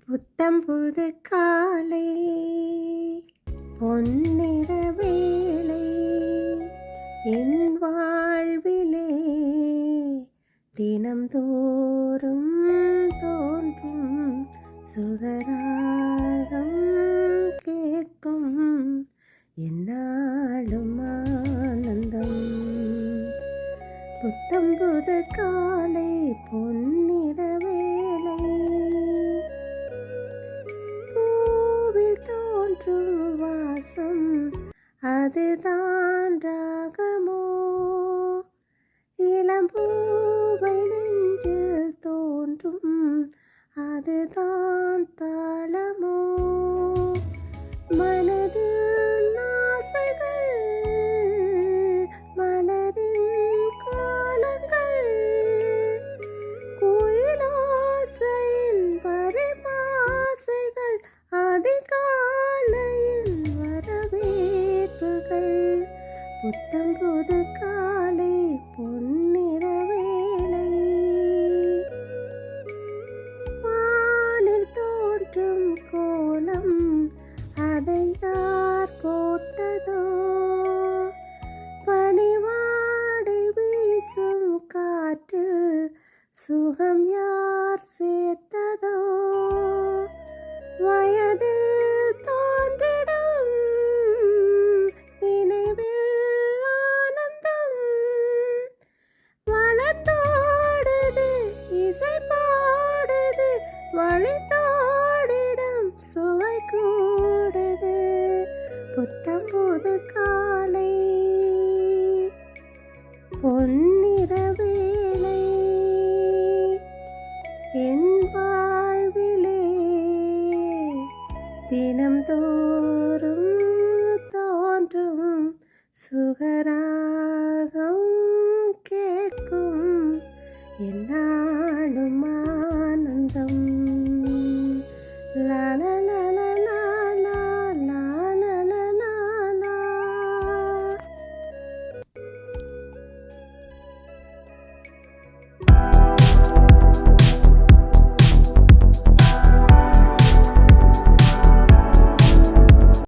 புத்தம் புது காலை பொன்னிற வேளை என் வாழ்விலே தினம்தோறும் தோன்றும் சுகராகம் கேட்கும் என்னாலும் ஆனந்தம். புத்தம் புது காலை பொன்னிற வேளை பூவில் தோன்றும் வாசம் அதுதான் ராகமோ, இளம்பூவை நெஞ்சில் தோன்றும் அதுதான் தாளமோ, மனதில் ஆசைகள் மலரின் காலங்கள், குயிலோசையின் பரிபாசைகள், அதிகாலையின் வரவேற்புகள். புத்தம் புது காலை பொன்னிற வேளை வானில் தோன்றும் கோலம் அதை யார் போட்டதோ, பனிவாடை வீசும் காற்றில் சுகம் யார் சேர்த்ததோ, வயதில் தோன்றிடும் நினைவில் ஆனந்தம், வளத்தோடுது இசை பாடுது, வழித்தோடிடும் சுவை கூடுது. புத்தம் புது காலை பொன்னிற வேளை என் வாழ்விலே தினம்தோறும் தோன்றும் சுகராகம் கேட்கும் என்னாலும் ஆனந்தம். லா லா லா லா லா லா லா லா லா லா.